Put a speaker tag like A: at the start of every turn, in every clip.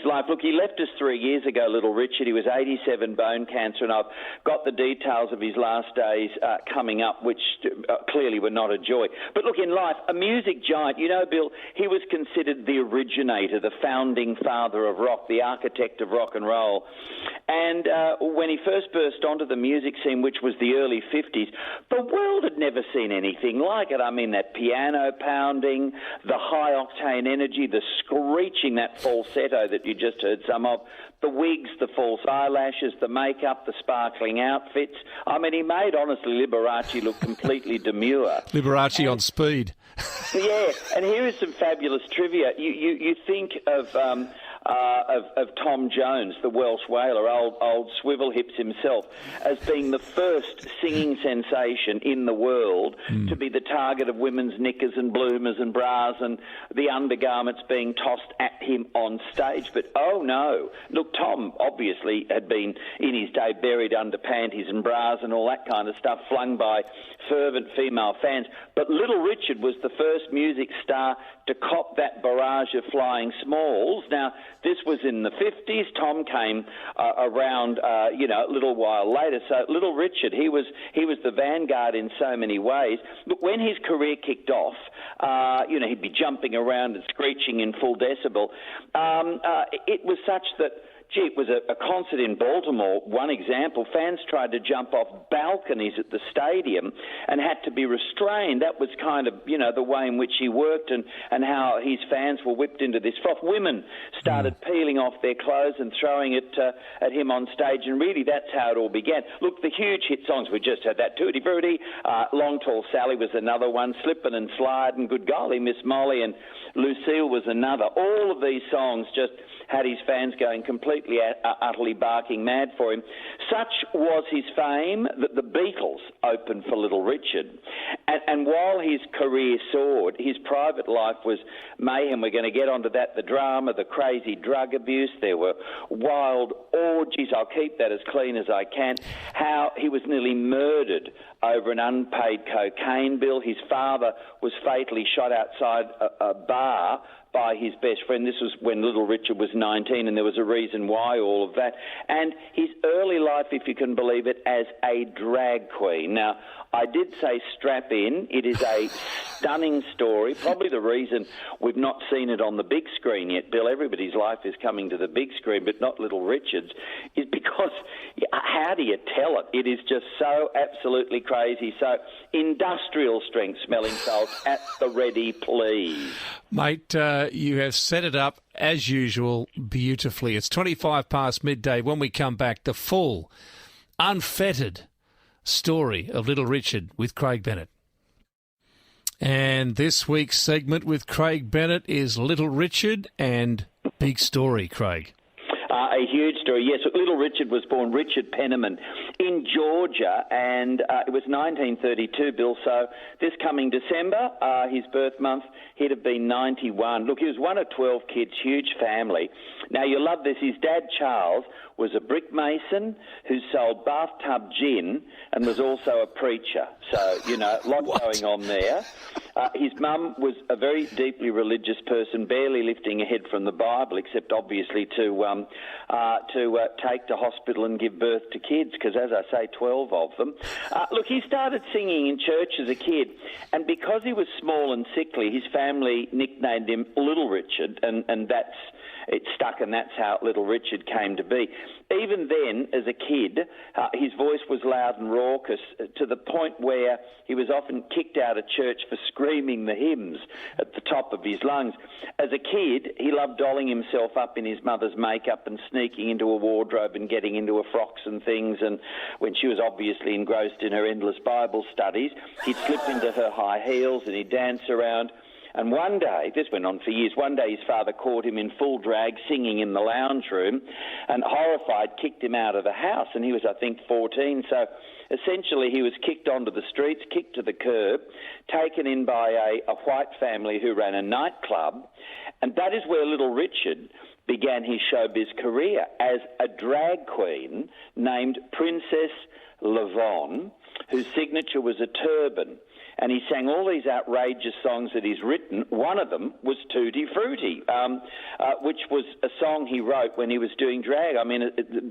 A: life. Look, he left us 3 years ago, Little Richard. He was 87, bone cancer, and I've got the details of his last days coming up, which clearly were not a joy. But look, in life, a music giant, you know, Bill, he was considered the originator, the founding father of rock, the architect of rock and roll. And when he first burst onto the music scene, which was the early 50s, the world had never seen anything like it. I mean, that piano pounding, the high-octane energy, the screeching, that falsetto that you just heard some of, the wigs, the false eyelashes, the makeup, the sparkling outfits. I mean, he made, honestly, Liberace look completely demure.
B: Liberace on speed.
A: Yeah, and here is some fabulous trivia. You think of Tom Jones, the Welsh whaler, old swivel hips himself, as being the first singing sensation in the world to be the target of women's knickers and bloomers and bras and the undergarments being tossed at him on stage. But oh no, look, Tom obviously had been in his day buried under panties and bras and all that kind of stuff flung by fervent female fans. But Little Richard was the first music star to cop that barrage of flying smalls. Now, this was in the 50s. Tom came around, a little while later. So Little Richard, he was the vanguard in so many ways. But when his career kicked off, he'd be jumping around and screeching in full decibel. It was such that, it was a concert in Baltimore, one example. Fans tried to jump off balconies at the stadium and had to be restrained. That was kind of, the way in which he worked and how his fans were whipped into this froth. Women started peeling off their clothes and throwing it at him on stage, and really that's how it all began. Look, the huge hit songs, we just had that, Tutti Frutti, Long Tall Sally was another one, Slippin' and Slide, and Good Golly, Miss Molly, and Lucille was another. All of these songs just had his fans going completely, utterly barking mad for him. Such was his fame that the Beatles opened for Little Richard. And while his career soared, his private life was mayhem. We're going to get onto that, the drama, the crazy drug abuse. There were wild orgies. I'll keep that as clean as I can. How he was nearly murdered over an unpaid cocaine bill. His father was fatally shot outside a bar by his best friend. This was when Little Richard was 19, and there was a reason why all of that. And his early life, if you can believe it, as a drag queen. Now, I did say strap in. It is a stunning story. Probably the reason we've not seen it on the big screen yet, Bill, everybody's life is coming to the big screen, but not Little Richard's, is because how do you tell it? It is just so absolutely crazy. So industrial strength smelling salts at the ready, please.
B: Mate, you have set it up, as usual, beautifully. It's 25 past midday. When we come back, the full, unfettered story of Little Richard with Craig Bennett. And this week's segment with Craig Bennett is Little Richard and Big Story, Craig.
A: A huge story, yes. Little Richard was born Richard Penniman in Georgia, and it was 1932, Bill. So this coming December, his birth month, he'd have been 91. Look, he was one of 12 kids, huge family. Now, you'll love this. His dad, Charles, was a brick mason who sold bathtub gin and was also a preacher. So, lot going on there. His mum was a very deeply religious person, barely lifting a head from the Bible, except obviously to take to hospital and give birth to kids, because, as I say, 12 of them. Look, he started singing in church as a kid, and because he was small and sickly, his family nicknamed him Little Richard, and it stuck, and that's how Little Richard came to be. Even then, as a kid, his voice was loud and raucous to the point where he was often kicked out of church for screaming the hymns at the top of his lungs. As a kid, he loved dolling himself up in his mother's makeup and sneaking into a wardrobe and getting into her frocks and things. And when she was obviously engrossed in her endless Bible studies, he'd slip into her high heels and he'd dance around. And one day, this went on for years, one day his father caught him in full drag singing in the lounge room and, horrified, kicked him out of the house. And he was, I think, 14. So essentially he was kicked onto the streets, kicked to the curb, taken in by a white family who ran a nightclub. And that is where Little Richard began his showbiz career as a drag queen named Princess Lavon, whose signature was a turban. and he sang all these outrageous songs that he's written. One of them was Tutti Frutti, which was a song he wrote when he was doing drag. I mean,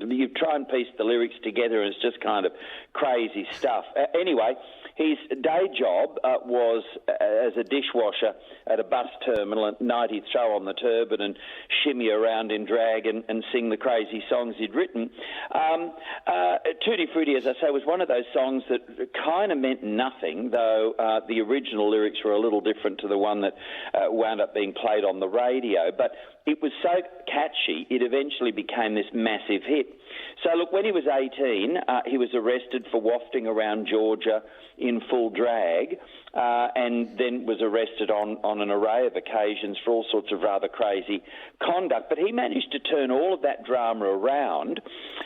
A: you try and piece the lyrics together, and it's just kind of crazy stuff. Anyway, his day job was as a dishwasher at a bus terminal. At night he'd throw on the turban and shimmy around in drag and sing the crazy songs he'd written. Tutti Frutti, as I say, was one of those songs that kind of meant nothing, though the original lyrics were a little different to the one that wound up being played on the radio. But it was so catchy, it eventually became this massive hit. So, look, when he was 18, he was arrested for wafting around Georgia in full drag, and then was arrested on an array of occasions for all sorts of rather crazy conduct. But he managed to turn all of that drama around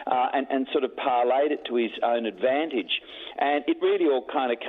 A: and sort of parlayed it to his own advantage. And it really all kind of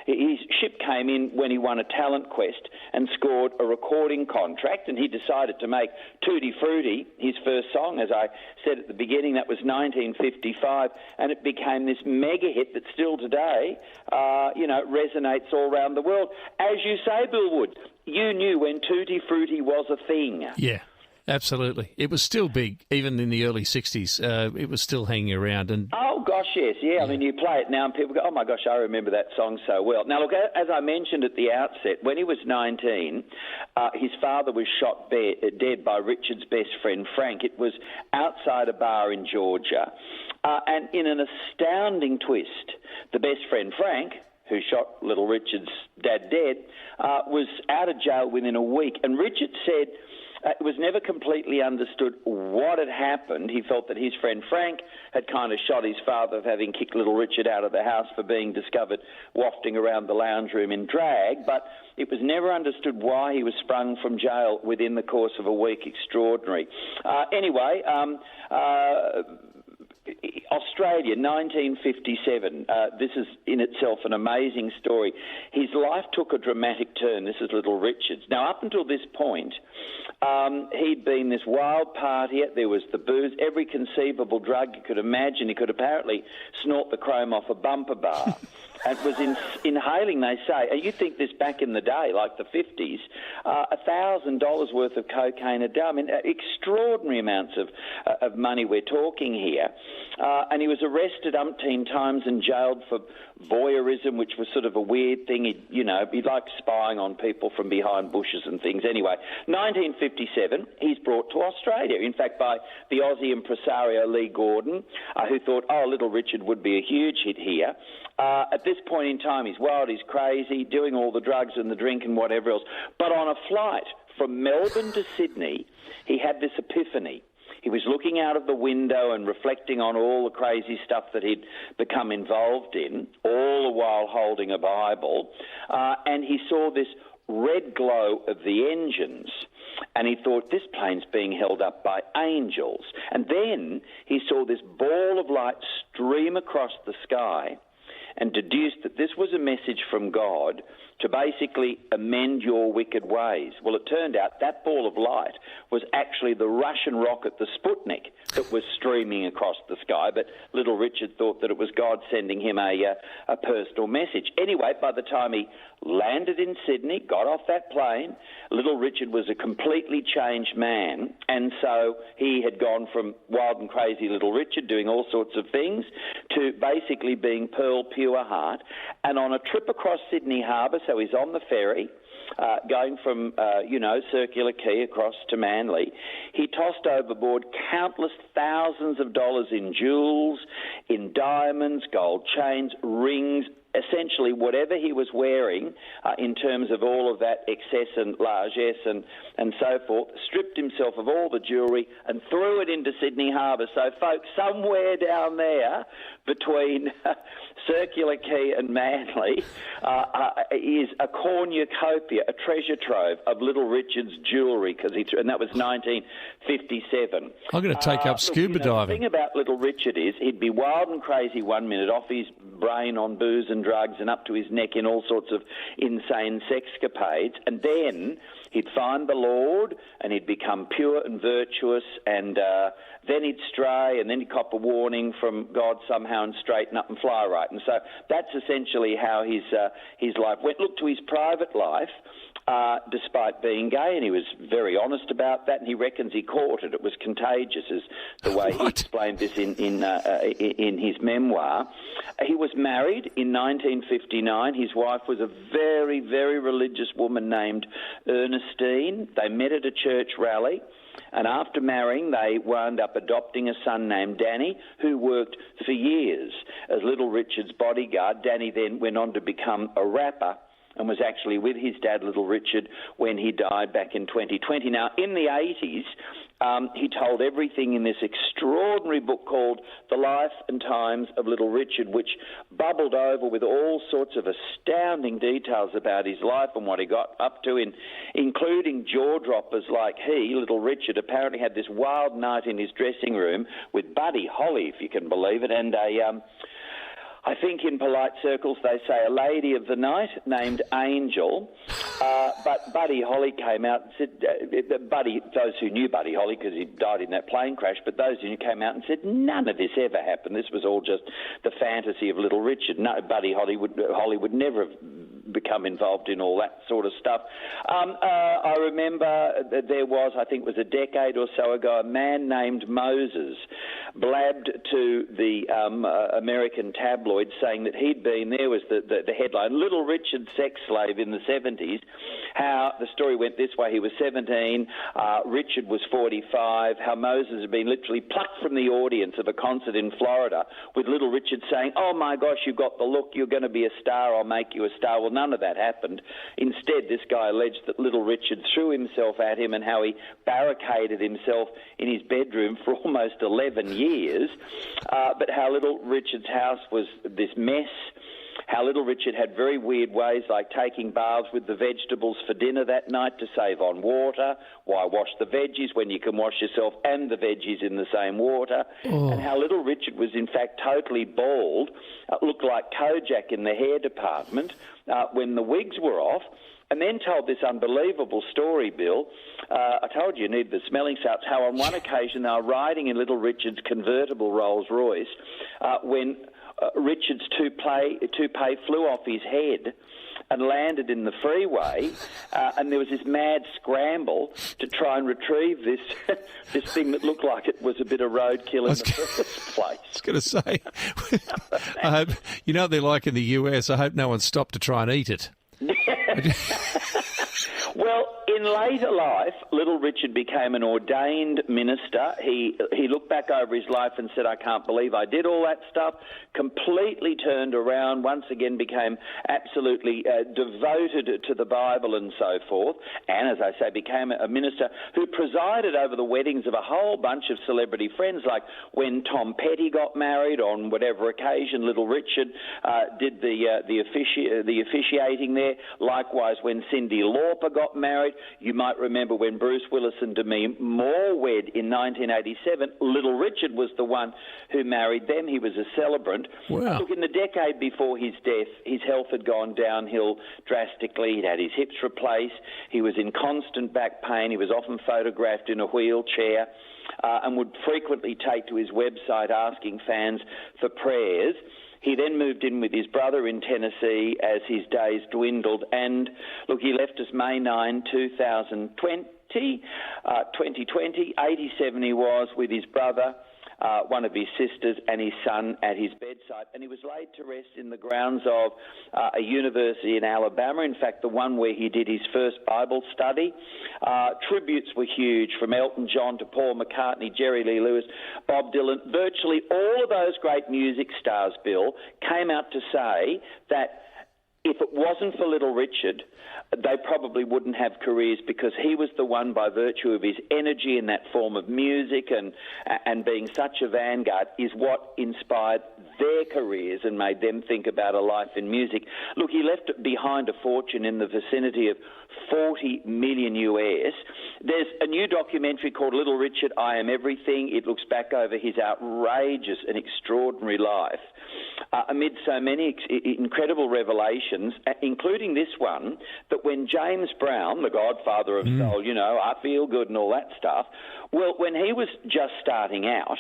A: his ship came in when he won a talent quest and scored a recording contract, and he decided to make Tutti Frutti his first song. As I said at the beginning, that was 1955, and it became this mega hit that still today, resonates all around the world. As you say, Bill Wood, you knew when Tutti Frutti was a thing.
B: Yeah. Absolutely. It was still big, even in the early 60s. It was still hanging around.
A: Oh, gosh, yes. Yeah, I mean, you play it now and people go, oh, my gosh, I remember that song so well. Now, look, as I mentioned at the outset, when he was 19, his father was shot dead by Richard's best friend, Frank. It was outside a bar in Georgia. And in an astounding twist, the best friend, Frank, who shot little Richard's dad dead, was out of jail within a week. And Richard said it was never completely understood what had happened. He felt that his friend Frank had kind of shot his father for having kicked little Richard out of the house for being discovered wafting around the lounge room in drag, but it was never understood why he was sprung from jail within the course of a week. Extraordinary. Anyway, Australia, 1957. This is in itself an amazing story. His life took a dramatic turn. This is little Richard's. Now, up until this point, he'd been this wild partier. There was the booze, every conceivable drug you could imagine. He could apparently snort the chrome off a bumper bar. And was inhaling, they say, and you think this back in the day, like the 50s, $1,000 worth of cocaine a day. I mean, extraordinary amounts of money we're talking here. And he was arrested umpteen times and jailed for voyeurism, which was sort of a weird thing. He liked spying on people from behind bushes and things. Anyway, 1957, he's brought to Australia, in fact, by the Aussie impresario Lee Gordon, who thought, little Richard would be a huge hit here. At this point in time, he's wild, he's crazy, doing all the drugs and the drink and whatever else. But on a flight from Melbourne to Sydney, he had this epiphany. He was looking out of the window and reflecting on all the crazy stuff that he'd become involved in, all the while holding a Bible, and he saw this red glow of the engines, and he thought, this plane's being held up by angels. And then he saw this ball of light stream across the sky and deduced that this was a message from God to basically amend your wicked ways. Well, it turned out that ball of light was actually the Russian rocket, the Sputnik, that was streaming across the sky, but little Richard thought that it was God sending him a personal message. Anyway, by the time he landed in Sydney, got off that plane, little Richard was a completely changed man, and so he had gone from wild and crazy little Richard doing all sorts of things to basically being Pearl Pure Heart. And on a trip across Sydney Harbour, so he's on the ferry, going from, Circular Quay across to Manly, he tossed overboard countless thousands of dollars in jewels, in diamonds, gold chains, rings, essentially whatever he was wearing in terms of all of that excess and largesse and so forth, stripped himself of all the jewellery and threw it into Sydney Harbour. So, folks, somewhere down there between Circular Quay and Manly is a cornucopia, a treasure trove of little Richard's jewellery, and that was 1957.
B: I'm going to take up scuba diving.
A: The thing about little Richard is he'd be wild and crazy one minute, off his brain on booze and drugs and up to his neck in all sorts of insane sexcapades, and then he'd find the Lord and he'd become pure and virtuous, and then he'd stray, and then he'd cop a warning from God somehow and straighten up and fly right. And so that's essentially how his life went. Look, to his private life, despite being gay, and he was very honest about that, and he reckons he caught it. It was contagious, is the way he explained this in his memoir. He was married in 1959. His wife was a very, very religious woman named Ernestine. They met at a church rally. And after marrying, they wound up adopting a son named Danny, who worked for years as Little Richard's bodyguard. Danny then went on to become a rapper and was actually with his dad, Little Richard, when he died back in 2020. Now, in the 80s, he told everything in this extraordinary book called The Life and Times of Little Richard, which bubbled over with all sorts of astounding details about his life and what he got up to, including jaw-droppers like Little Richard, apparently had this wild night in his dressing room with Buddy Holly, if you can believe it, and I think in polite circles they say a lady of the night named Angel, but Buddy Holly came out and said, those who knew Buddy Holly, because he died in that plane crash, but those who knew came out and said, none of this ever happened. This was all just the fantasy of Little Richard. No, Buddy Holly would never have become involved in all that sort of stuff. I remember there was, I think it was a decade or so ago, a man named Moses blabbed to the American tabloid saying that he'd been, there was the headline, Little Richard sex slave in the 70s, how the story went this way: he was 17, Richard was 45, how Moses had been literally plucked from the audience of a concert in Florida with Little Richard saying, oh my gosh, you've got the look, you're going to be a star, I'll make you a star. Well, none of that happened. Instead, this guy alleged that Little Richard threw himself at him and how he barricaded himself in his bedroom for almost 11 years, but how Little Richard's house was this mess, how Little Richard had very weird ways like taking baths with the vegetables for dinner that night to save on water. Why wash the veggies when you can wash yourself and the veggies in the same water? And how Little Richard was in fact totally bald, looked like Kojak in the hair department when the wigs were off. And then told this unbelievable story, Bill. I told you need the smelling salts, how on one occasion they were riding in Little Richard's convertible Rolls-Royce when Richard's toupee flew off his head and landed in the freeway, and there was this mad scramble to try and retrieve this thing that looked like it was a bit of roadkill in the first place.
B: I was going to say, I hope, you know what they're like in the US, I hope no one stopped to try and eat it.
A: Well, in later life, Little Richard became an ordained minister. He looked back over his life and said, I can't believe I did all that stuff, completely turned around, once again became absolutely devoted to the Bible and so forth, and, as I say, became a minister who presided over the weddings of a whole bunch of celebrity friends, like when Tom Petty got married, on whatever occasion Little Richard did the officiating there. Likewise, when Cyndi Lauper got married. You might remember when Bruce Willis and Demi Moore wed in 1987, Little Richard was the one who married them. He was a celebrant.
B: Wow.
A: Look, in the decade before his death, his health had gone downhill drastically. He'd had his hips replaced. He was in constant back pain. He was often photographed in a wheelchair and would frequently take to his website asking fans for prayers. He then moved in with his brother in Tennessee as his days dwindled. And, look, he left us May 9, 2020, 87 he was, with his brother, one of his sisters and his son at his bedside. And he was laid to rest in the grounds of a university in Alabama, in fact, the one where he did his first Bible study. Tributes were huge, from Elton John to Paul McCartney, Jerry Lee Lewis, Bob Dylan. Virtually all of those great music stars, Bill, came out to say that if it wasn't for Little Richard, they probably wouldn't have careers, because he was the one, by virtue of his energy in that form of music and being such a vanguard, is what inspired their careers and made them think about a life in music. Look, he left behind a fortune in the vicinity of $40 million US. There's a new documentary called Little Richard, I Am Everything. It looks back over his outrageous and extraordinary life. amid so many incredible revelations, including this one, that when James Brown, the godfather of soul, I feel good and all that stuff, well, when he was just starting out,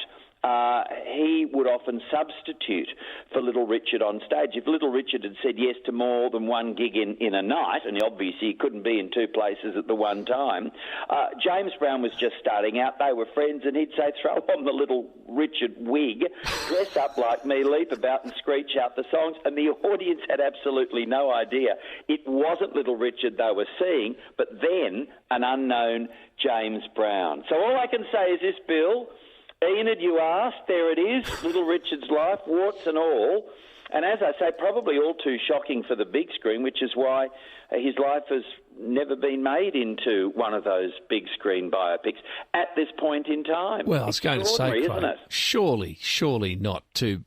A: he would often substitute for Little Richard on stage. If Little Richard had said yes to more than one gig in a night, and obviously he couldn't be in two places at the one time, James Brown was just starting out, they were friends, and he'd say, throw on the Little Richard wig, dress up like me, leap about and screech out the songs, and the audience had absolutely no idea. It wasn't Little Richard they were seeing, but then an unknown James Brown. So all I can say is this, Bill. Enid, you asked, there it is, Little Richard's life, warts and all. And as I say, probably all too shocking for the big screen, which is why his life has never been made into one of those big screen biopics at this point in time.
B: Well, I was going to say,
A: isn't it?
B: Surely not to...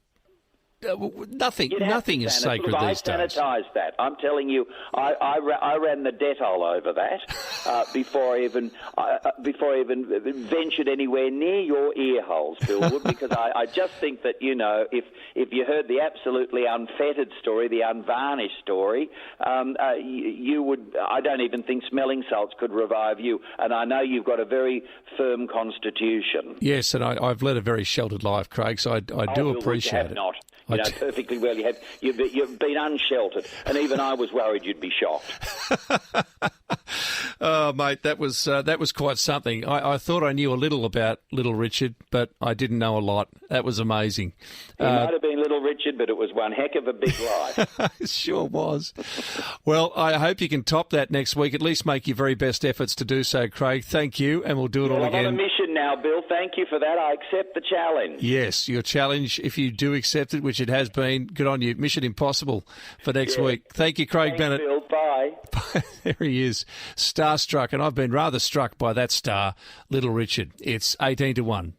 B: Nothing is sacred these days.
A: I sanitised that. I'm telling you, I ran the Dettol over that before I even ventured anywhere near your ear holes, Billwood, because I just think that, if you heard the absolutely unfettered story, the unvarnished story, you would. I don't even think smelling salts could revive you, and I know you've got a very firm constitution.
B: Yes, and I've led a very sheltered life, Craig, so I do appreciate it.
A: Not. Perfectly well. You've been unsheltered, and even I was worried you'd be shocked.
B: Oh, mate, that was quite something. I thought I knew a little about Little Richard, but I didn't know a lot. That was amazing.
A: He might have been Little Richard, but it was one heck of a big life.
B: It sure was. Well, I hope you can top that next week. At least make your very best efforts to do so, Craig. Thank you, and we'll do it all again.
A: I'm on a mission now, Bill. Thank you for that. I accept the challenge.
B: Yes, your challenge, if you do accept it, which it has been, good on you. Mission impossible for next week. Thank you, Craig Bennett.
A: Bill. Bye.
B: There he is, starstruck, and I've been rather struck by that star, Little Richard. It's 18-1.